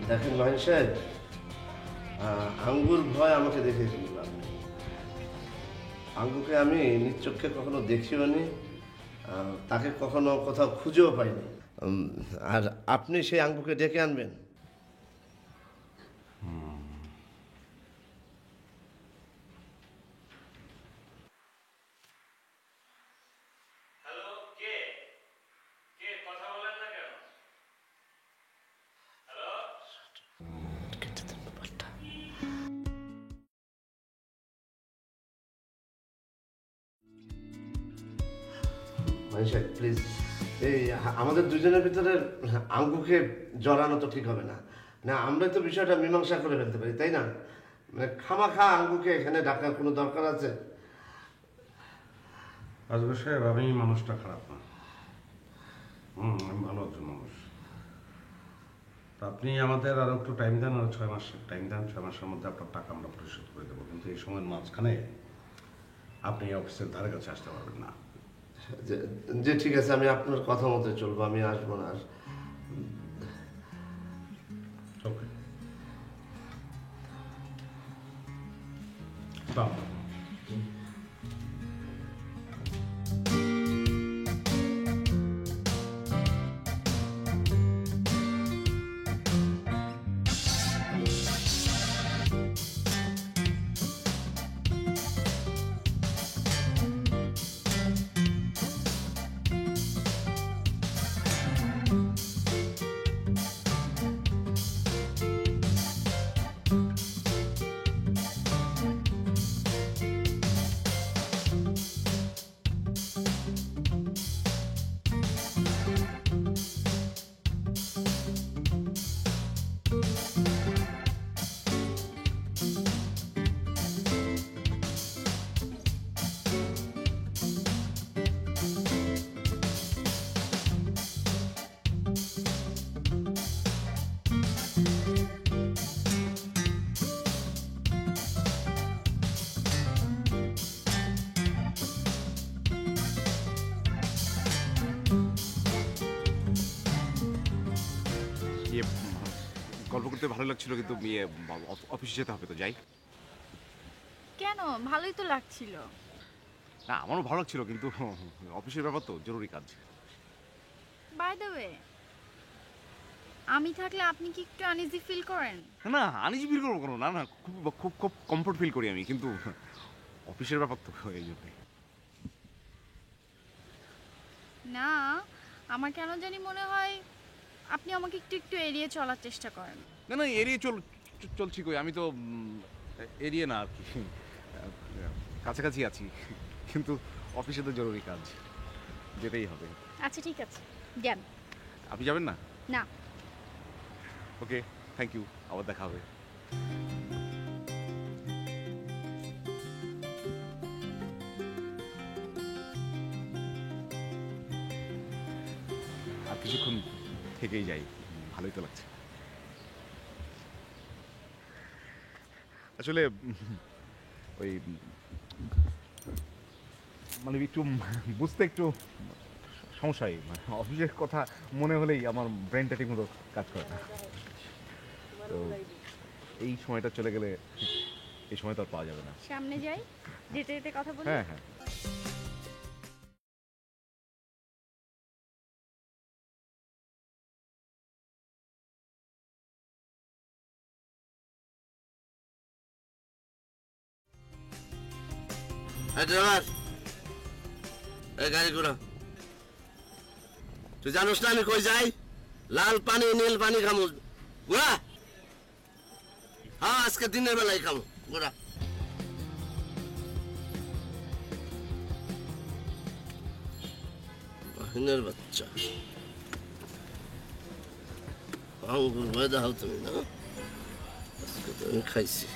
দেখেন মাহিন সাহেব, আঙ্গুর ভয় আমাকে দেখে ফেললাম। আঙ্গুকে আমি নিজ চোখে কখনো দেখিও নি, তাকে কখনো কোথাও খুঁজেও পাইনি। আর আপনি সেই আঙ্গুকে ডেকে আনবেন? মাহিন সাহেব প্লিজ, এই আমাদের দুজনের ভিতরে আঙ্গুকে জড়ানো তো ঠিক হবে না। না, আমরা তো বিষয়টা মীমাংসা করে ফেলতে পারি, তাই না? মানে খামাখা আঙ্গুকে এখানে ডাকার কোনো দরকার আছে? আজগর সাহেব, আমি মানুষটা খারাপ না। আমি ভালো একজন মানুষ। আপনি আমাদের আরো একটু টাইম দেন, আর 6 মাস টাইম দেন। 6 মাসের মধ্যে আপনার টাকা আমরা পরিশোধ করে দেবো। কিন্তু এই সময়ের মাঝখানে আপনি অফিসের ধারে কাছে আসতে পারবেন না। যে ঠিক আছে, আমি আপনার কথা মতো চলবো, আমি আসবো না আর। ওকে, দাও। গল্প করতে ভালো লাগছিল, কিন্তু অফিসে যেতে হবে, তো যাই। কেন? ভালোই তো লাগছিল। না, আমারও ভালো লাগছিল, কিন্তু অফিসের ব্যাপার তো, জরুরি কাজ। বাই দ্য ওয়ে, আমি থাকলে আপনি কি একটু আনইজি ফিল করেন? না, আনইজি ফিল করবো কোনো, না না, খুব খুব খুব কমফোর্ট ফিল করি আমি, কিন্তু অফিসের ব্যাপার তো, এই জন্য। না, আমার কেন জানি মনে হয় আপনি আমাকে একটু একটু এড়িয়ে চলার চেষ্টা করেন। না না, এড়িয়ে চলছি কই, আমি তো এড়িয়ে না আর কি, কাছাকাছি আছি, কিন্তু অফিসে তো জরুরি কাজ, যেতেই হবে। আচ্ছা ঠিক আছে, যান। আপনি যাবেন না? না। ওকে, থ্যাংক ইউ, আবার দেখা হবে। আর কিছুক্ষণ থেকেই যাই, ভালোই তো লাগছে। আসলে ওই মানে একটু বুঝতে একটু সমস্যাই, মানে অফিসের কথা মনে হলেই আমার ব্রেনটা ঠিক মতো কাজ করে না। তো এই সময়টা চলে গেলে এই সময় তো আর পাওয়া যাবে না। সামনে যাই, যেতে যেতে কথা বলি। হ্যাঁ হ্যাঁ। ড্রাইভার, এই গাড়ি ঘোরা। তুই জানোস না আমি কই যাই? লাল পানি নীল পানি খামু। ঘোরা। হ্যাঁ, আজকে দিনের বেলায় খামু। ঘোরা। বাহিনের বাচ্চা, আঙ্গুর ভয় দাও তুমি না? আজকে তো আমি খাইছি।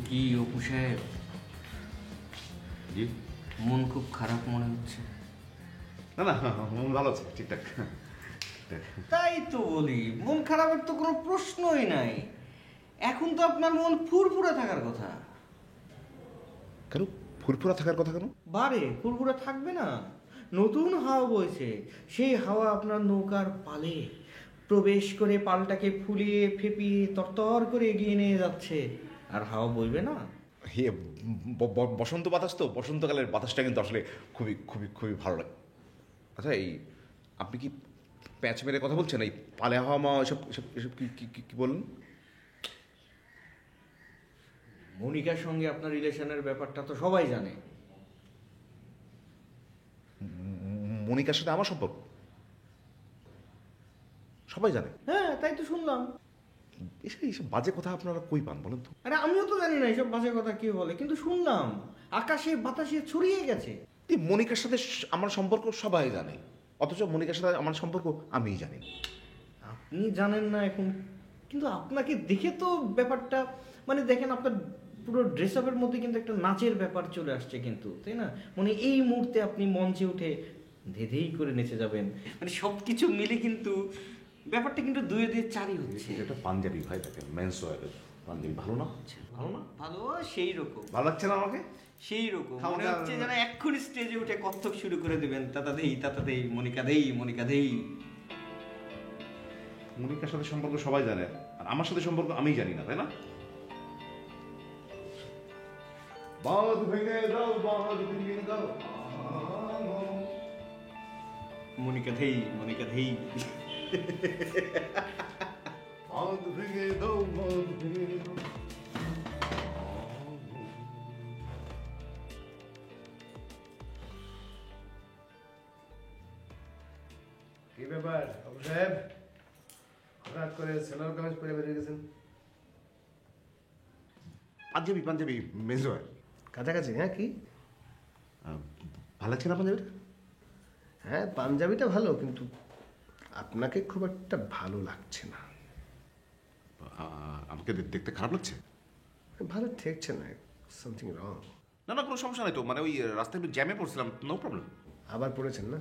কি অপু সাহেব, জি? মন খুব খারাপ মনে হচ্ছে। না না, মন ভালো আছে, ঠিকঠাক। তাই তো বলি, মন খারাপের তো কোনো প্রশ্নই নাই। এখন তো আপনার মন ফুরফুরে থাকার কথা। কেন ফুরফুরা থাকার কথা কেন? বারে ফুরফুরে থাকবে না? নতুন হাওয়া বইছে, সেই হাওয়া আপনার নৌকার পালে প্রবেশ করে পালটাকে ফুলিয়ে ফেপিয়ে তরতর করে এগিয়ে নিয়ে যাচ্ছে, আর হাওয়া বইবে না? বসন্ত বাতাস তো, বসন্তকালের বাতাসটা কিন্তু আসলে খুবই খুবই খুবই ভালো লাগে। আচ্ছা, এই আপনি কি প্যাঁচ মেরে কথা বলছেন? এই পালে হাওয়া মা এসব এসব এসব কি কি কি বলুন? মনিকার সঙ্গে আপনার রিলেশনের ব্যাপারটা তো সবাই জানে। মনিকার সাথে আমার সম্পর্ক সবাই জানে। হ্যাঁ, তাই তো শুনলাম। এসব এইসব বাজে কথা আপনারা কই পান বলেন তো? আরে আমিও তো জানি না এইসব বাজে কথা কে বলে, কিন্তু শুনলাম আকাশে বাতাসে ছড়িয়ে গেছে। এই মনিকার সাথে আমার সম্পর্ক সবাই জানে, অথচ মনিকার সাথে আমার সম্পর্ক আমিই জানি না। আপনি জানেন না এখন, কিন্তু আপনাকে দেখে তো ব্যাপারটা, মানে দেখেন আপনার পুরো ড্রেস আপের মধ্যে কিন্তু একটা নাচের ব্যাপার চলে আসছে কিন্তু, তাই না? মানে এই মুহূর্তে আপনি মঞ্চে উঠে ধেধেই করে নেচে যাবেন, মানে সব কিছু মিলে কিন্তু ব্যাপারটা কিন্তু 2 এ 2 4ই হচ্ছে। এটা পাঞ্জাবি ভাই, দেখেন মেন্স ওয়্যারের পাঞ্জাবি ভালো না? ভালো না? ভালো, সেই রকম, ভালো লাগছে না আমাকে? সেই রকম খাওয়া মনে দাওয়া- হচ্ছে যেন এক্ষুনি স্টেজে উঠে কত্থক শুরু করে দেবেন, তাতা দেই মনিকা দেই মনিকা দেই। মনিকার সাথে সম্পর্ক সবাই জানে, আর আমার সাথে সম্পর্ক আমিই জানি না, তাই না? বাঁধ ভেঙে দাও, বাঁধ ভেঙে দাও, মনিকা দেই মনিকা দেই। বাঁধ ভেঙে দাও, বাঁধ ভেঙে দাও। কি ব্যাপার বাবু সাহেব, হঠাৎ করে সেলার কামিজ পরে বেরিয়ে গেছেন? Panjabi panjabi men's wear. কাছাকাছি? হ্যাঁ, কি? ভালো লাগছে না পাঞ্জাবিটা? হ্যাঁ, পাঞ্জাবিটা ভালো, কিন্তু আপনাকে খুব একটা ভালো লাগছে না। আমাকে দেখতে খারাপ লাগছে? ভালো ঠেকছে না, সামথিং রং। না না, কোনো সমস্যা নাই তো, মানে ওই রাস্তায় একটু জ্যামে পড়ছিলাম, নো প্রবলেম। আবার পড়েছেন না?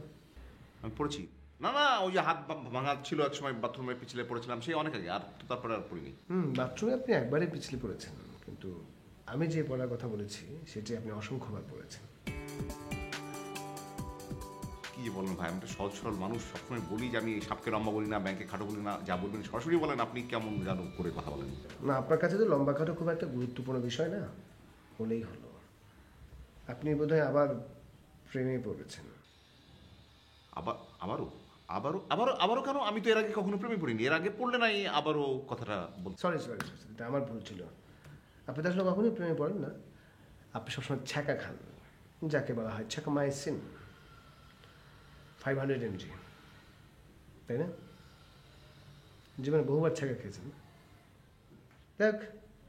আমি পড়েছি। না না, ওই যে হাত ভাঙা ছিল এক সময়, বাথরুমে পিছলে পড়েছিলাম, সেই অনেক আগে, আর তো তারপরে আর পড়িনি। বাথরুমে আপনি একবারই পিছলে পড়েছেন, কিন্তু আমি যে পড়ার কথা বলেছি সেটি আপনি অসংখ্যবার পড়েছেন। কি যে বলেন ভাই, আমি তো সহজ সরল মানুষ, সবসময় বলি যে আমি সাপকে লম্বা বলি না, ব্যাংকে খাটো বলি না, যা বলবেন সরাসরি বলেন। আপনি কেমন জানো করে কথা বলেন? না, আপনার কাছে তো লম্বা খাটো খুব একটা গুরুত্বপূর্ণ বিষয় না, বলেই হলো। আপনি বোধহয় আবার প্রেমে পড়েছেন। আবারও আবারও আবারও আবারও কেন? আমি তো এর আগে কখনো প্রেমে পড়িনি। এর আগে পড়লে নাই আবারও কথাটা বলছি। সরি, এটা আমার ভুল ছিল। আপনি তো আসলে কখনোই প্রেমে পড়েন না, আপনি সবসময় ছ্যাঁকা খান, যাকে বলা হয় ছ্যাঁকা মাইসিন 500 mg, তাই না? জীবনে বহুবার ছ্যাঁকা খেয়েছেন। দেখ,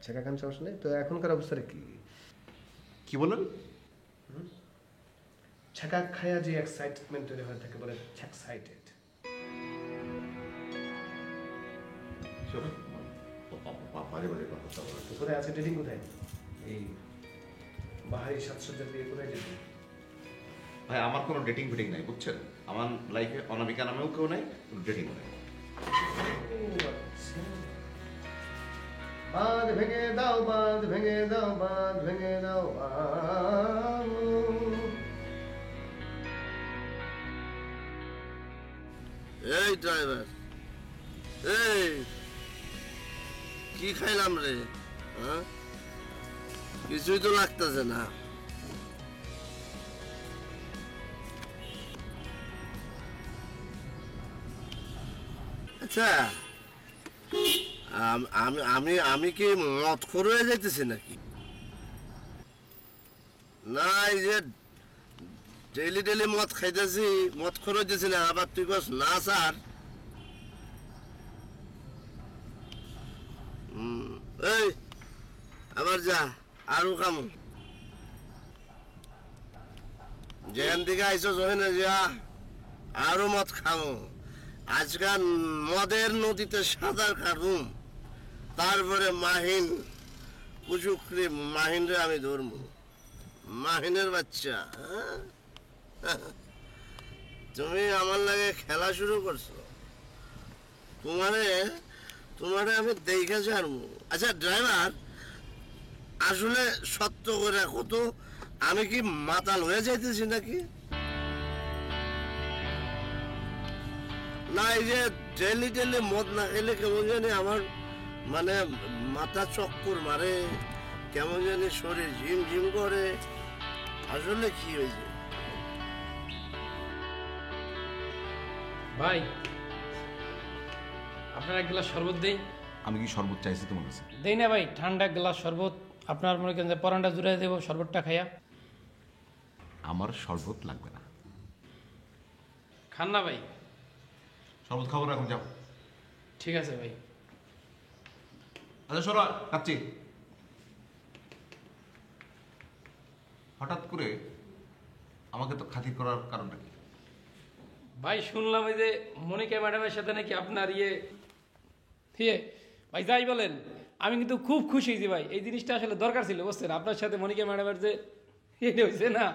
ছ্যাঁকা খান, সমস্যা নেই। তো এখনকার অবস্থাটা কি? কি বলেন? ছ্যাঁকা খায়া যে এক্সাইটমেন্ট তৈরি হয়ে থাকে বলে ছ্যাকসাইটেড। বাজে বাজে কথা বলেন। তো কোথায় আছে ডেটিং? কোথায় এই বাহারি সাজসজ্জা দিয়ে কোথায় ডেটিং? ভাই আমার কোনো ডেটিং ফিটিং নাই, বুঝছেন? আমার লাইফে অনামিকা নামেও কেউ নাই, ডেটিংও নাই। বাঁধ ভেঙে দাও, বাঁধ ভেঙে দাও, বাঁধ ভেঙে দাও। এই ড্রাইভার, এই কি খাইলাম রে? হ্যাঁ, কিছুই তো লাগতেছে না। আচ্ছা, আমি আমি আমি কি মদ খোর হয়ে যাইতেছি নাকি? না, এই যে ডেইলি ডেইলি মদ খাইতেছি, মদ খোর হইতেছি না, আবার তুই বস না স্যার। এই আবার যা, আরো কাম যেখান থেকে আইসো ওখানে যা, আরো মদ খামো। আজকাল মদের নদীতে সাঁতার কাটুম, তারপরে মাহিন কুচুকরি মাহিনরে আমি ধরবো। মাহিনের বাচ্চা, তুমি আমার লাগে খেলা শুরু করছো। তোমারে তোমার আমি দেখে জানবো। আচ্ছা ড্রাইভার, আসলে সত্য করে কত, আমি কি মাতাল হয়ে যাইতেছি নাকি? না এই যে ডেলি ডেলি মদ না খেলে কেমন জানি আমার মানে মাথা চক্কর মারে, কেমন জানি শরীর ঝিম ঝিম করে, আসলে কি হয়েছে? ভাই আপনার এক গ্লাস শরবত দেই। আমি কি শরবত চাইছি তোমার কাছে? দেই না ভাই, ঠান্ডা গ্লাস শরবত। আপনার মনে করেন যে পরানটা জুড়ে দেবো শরবতটা খাইয়া। আমার শরবত লাগবে না। খান না ভাই? শরবত খাবো না, এখন যাও। ঠিক আছে ভাই। আচ্ছা সরা কাচ্ছি। হঠাৎ করে আমাকে তো খাতির করার কারণটা কি? ভাই শুনলাম ওই যে মনিকা ম্যাডামের সাথে নাকি আপনার ভাই যাই বলেন, আমি কিন্তু খুব খুশি হয়েছি ভাই। এই জিনিসটা আসলে দরকার ছিল, বুঝছেন? আপনার সাথে মনিকা ম্যাডামের যে হয়েছে না,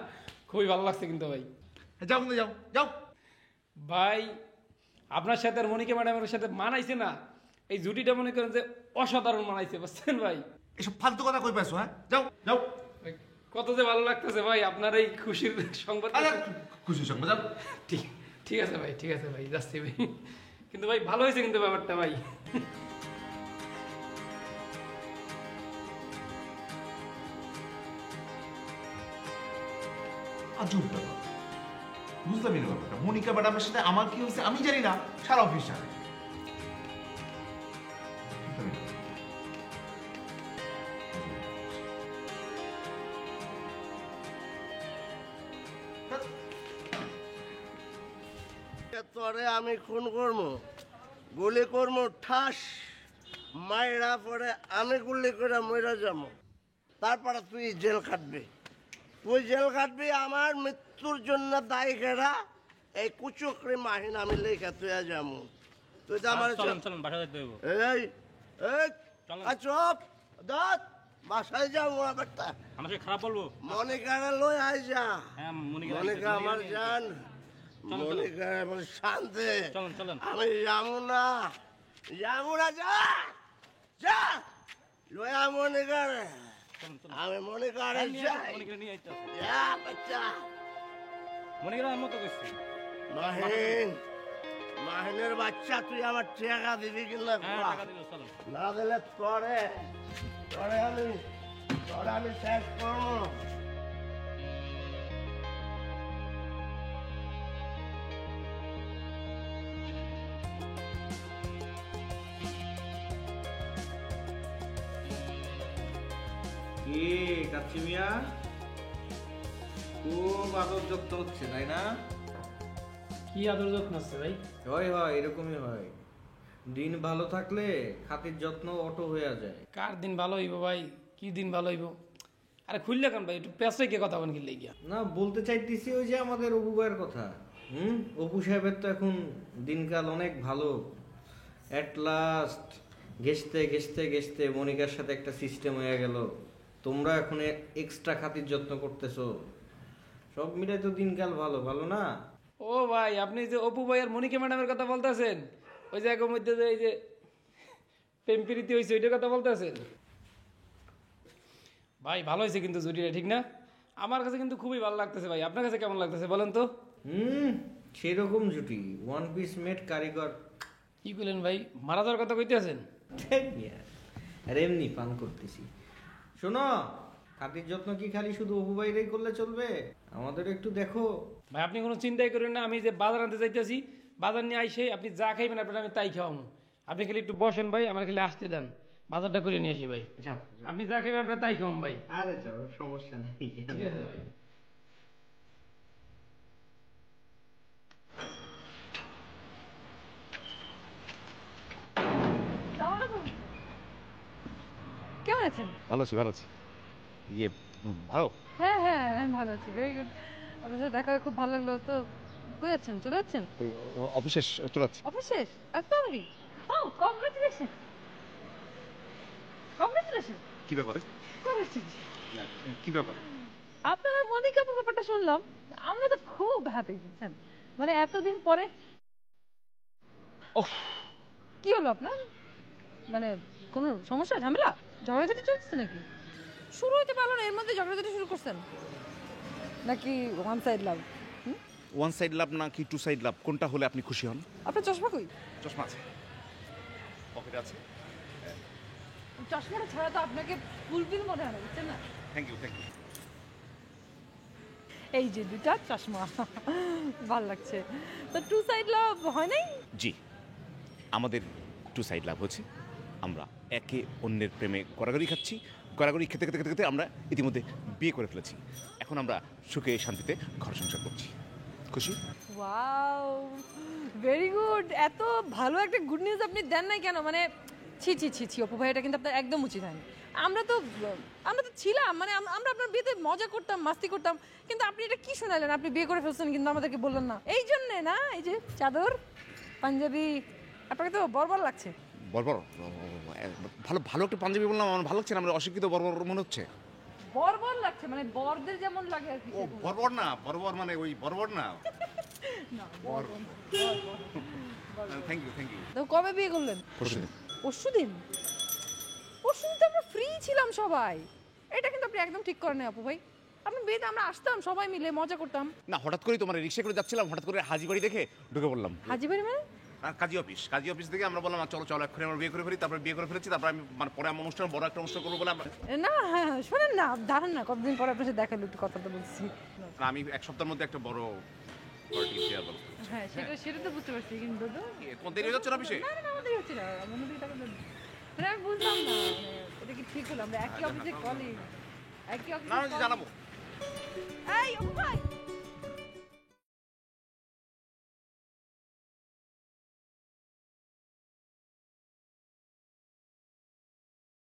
খুবই ভালো লাগছে কিন্তু ভাই। যাও কিন্তু যাও যাও। ভাই আপনার সাথে আর মনিকা ম্যাডামের সাথে মানাইছে না, এই জুটিটা মনে করেন যে অসাধারণ মানাইছে, বুঝছেন ভাই? এসব ফালতু কথা কই পাইছো? হ্যাঁ যাও যাও। ভাই, কত যে ভালো লাগতেছে ভাই আপনার এই খুশির সংবাদ। খুশি সঙ্গে যাও। ঠিক ঠিক আছে ভাই, ঠিক আছে ভাই, যাচ্ছি ভাই। কিন্তু ভাই ভালো হয়েছে কিন্তু ব্যাপারটা ভাই। আজব ব্যাপার, বুঝলামই না ব্যাপারটা। মনিকা ম্যাডামের সাথে আমার কি হয়েছে আমি জানি না, সারা অফিস জানে। বুঝলামই না। তোরে আমি খুন করবো, গুলি করবো ঠাস, মাইরা পরে আমি গুলি করে মইরা যাবো, তারপরে তুই জেল খাটবি। তুই জেল খাটবি, আমার মৃত্যুর জন্য দায়ী কেরা? এই কুচুকরি মাহিন আমি লেখা তুই যাবো। তুই তো আমার এই এই চপ দাঁত বাসায় যাবো। ব্যাপারটা আমাকে খারাপ বলবো? মনিকারে লই আই যা। হ্যাঁ, মনিকা আমার জান, মনিকা আমার শান্তি। চলেন চলেন। আমি যাবো না, যাবো না, যা যা লয়া মনিকারে। আমি মনিকারে যাই। মনিকে নিয়ে আইতে আছে। যা বাচ্চা। মনিকে আমি মতো কইছি। মাহিন, মাহিনের বাচ্চা, তুই আমার টাকা দিবি কিনা? হ্যাঁ টাকা দিল, চলেন। না দিলে তোরে তোরে আমি শেষ করবো। কি কাচ্চি মিয়া, খুব আদর যত্ন হচ্ছে তাই না? কি আদর যত্ন আছে ভাই? হয় হয়, এরকমই হয়। দিন ভালো থাকলে খাতির যত্ন অটো হয়ে যায়। কার দিন ভালো হইব ভাই? কি দিন ভালো হইব? আরে খুললে কেন ভাই? একটু পেছাই কে কথা বলেন কিনলে গিয়া। না, বলতে চাইতেছি ওই যে আমাদের অপু ভাইয়ের কথা। অপু সাহেবের তো এখন দিনকাল অনেক ভালো। অ্যাট লাস্ট ঘেসতে ঘেসতে ঘেসতে মনিকার সাথে একটা সিস্টেম হয়ে গেল। তোমরা এখন এক্সট্রা খাতির যত্ন করতেছো, সব মিলাই তো দিনকাল ভালো ভালো না? ও ভাই, আপনি যে অপু ভাই আর মনিকা ম্যাডামের কথা বলতেছেন, ওই যে একের মধ্যে যে এই যে প্রেম প্রীতি হয়েছে ওইটার কথা বলতেছেন ভাই? ভালো হয়েছে কিন্তু জুটিটা, ঠিক না? আমার কাছে কিন্তু খুবই ভালো লাগতেছে ভাই। আপনার কাছে কেমন লাগতেছে বলেন তো? সেরকম জুটি, ওয়ান পিস মেট কারিগর। কি বলেন ভাই? মারা যাওয়ার কথা কইতেছেন? আর এমনি পান করতেছি। শোনো, খাতির যত্ন কি খালি শুধু অপু ভাইরাই করলে চলবে? আমাদের একটু দেখো ভাই। আপনি কোনো চিন্তাই করেন না, আমি যে বাজার আনতে যাইতেছি, বাজার নিয়ে আইসে আপনি যা খাইবেন আপনার আমি তাই খাওয়াবো। আপনি খালি একটু বসেন ভাই, আমার খালি আসতে দেন, বাজারটা করে নিয়ে আসি ভাই। আপনি যা খাইবেন আপনার তাই খাওয়াম ভাই। আরে যাও, সমস্যা নেই। ঠিক আছে ভাই। কেমন আছেন? ভালো আছি ভালো আছি। ইয়ে ভালো। হ্যাঁ হ্যাঁ, আমি ভালো আছি। Very good. আপনার সাথে দেখা হয়ে খুব ভালো লাগলো। তো কই যাচ্ছেন? চলে যাচ্ছেন? অফিসে চলে যাচ্ছি। অফিস শেষ? এত তাড়াতাড়ি? ও, কংগ্রেচুলেশন। কংগ্রেচুলেশন। কি ব্যাপারে? কি ব্যাপার? আপনারা মনিকা ব্যাপারটা শুনলাম, আমরা তো খুব হ্যাপি। বুঝছেন, মানে এতদিন পরে। ওহ, কি হলো আপনার? মানে কোনো সমস্যা ঝামেলা ঝগড়াঝাটি চলছে নাকি? শুরু হতে পারলো না এর মধ্যে ঝগড়াঝাটি শুরু করছেন নাকি one side love? One side love না কি টু সাইড লাভ, কোনটা হলে আপনি খুশি হন? আপনার চশমা কই? চশমা আছে, পকেটে আছে। চশমাটা ছাড়া তো আপনাকে ফুলফিল মনে হয় না, বুঝছেন না? Thank you, thank you. এই যে দুটা চশমা ভাল লাগছে। তো টু সাইড লাভ হয় নাই? জি, আমাদের টু সাইড লাভ হচ্ছে। আমরা একে অন্যের প্রেমে গড়াগড়ি খাচ্ছি, গড়াগড়ি খেতে খেতে খেতে খেতে আমরা ইতিমধ্যে বিয়ে করে ফেলেছি। এখন আমরা সুখে শান্তিতে ঘর সংসার করছি। খুশি? Wow, very good. এত ভালো একটা গুড নিউজ আপনি দেন নাই কেন? মানে ছি ছি ছি ছি অপু ভাই, এটা কিন্তু আপনার একদম উচিত হয়নি। আমরা তো ছিলাম, মানে আমরা আপনার বিয়েতে মজা করতাম, মাস্তি করতাম, কিন্তু আপনি এটা কি শোনালেন? আপনি বিয়ে করে ফেলছেন কিন্তু আমাদেরকে বললেন না। এই জন্যে না, এই যে চাদর পাঞ্জাবি, আপনাকে তো বর্বর লাগছে। বর্বর? ভালো ভালো একটা পাঞ্জাবি বললাম, আমার ভালো লাগছে না, আমরা অশিক্ষিত বর্বর মনে হচ্ছে। বর্বর লাগছে মানে বরদের যেমন লাগে আর কি। ও বর্বর না, বর্বর মানে ওই বর্বর না। না, বর্বর না। Thank you, thank you. তো কবে বিয়ে করলেন? পরশুদিন। পরশুদিন? পরশুদিন তো আমরা ফ্রি ছিলাম সবাই। এটা কিন্তু আপনি একদম ঠিক করেন না আপু ভাই। আপনার বিয়েতে আমরা আসতাম, সবাই মিলে মজা করতাম। না, হঠাৎ করেই তোমার রিক্সা করে যাচ্ছিলাম, হঠাৎ করে হাজিবাড়ি দেখে ঢুকে পড়লাম। হাজিবাড়ি মানে? আর কাজী অফিস থেকে আমরা বললাম চলো চলো এক্ষুনি আমরা বিয়ে করে ফেলি। তারপরে বিয়ে করে ফেলেছি, তারপর আমি মানে পরে আমার অনুষ্ঠান, বড় একটা অনুষ্ঠান করবো বলে আমরা। না হ্যাঁ, শোনেন না, দাঁড়ান না, কতদিন পরে আপনার সাথে দেখা হলো, একটু কথা তো বলছি। আমি এক সপ্তাহের মধ্যে একটা বড় পার্টি দেওয়ার ব্যবস্থা করছি। হ্যাঁ, সেটা তো বুঝতে পারছি, কিন্তু কোন দেরি হয়ে যাচ্ছে না অফিসে? না না, আমাদের হচ্ছে না, আমাদের টাকা দেন। মানে আমি বুঝলাম না, মানে এটা কি ঠিক হলো? আমরা একই অফিসে কলিগ, একই অফিসে না, জানাবো। এই অপু ভাই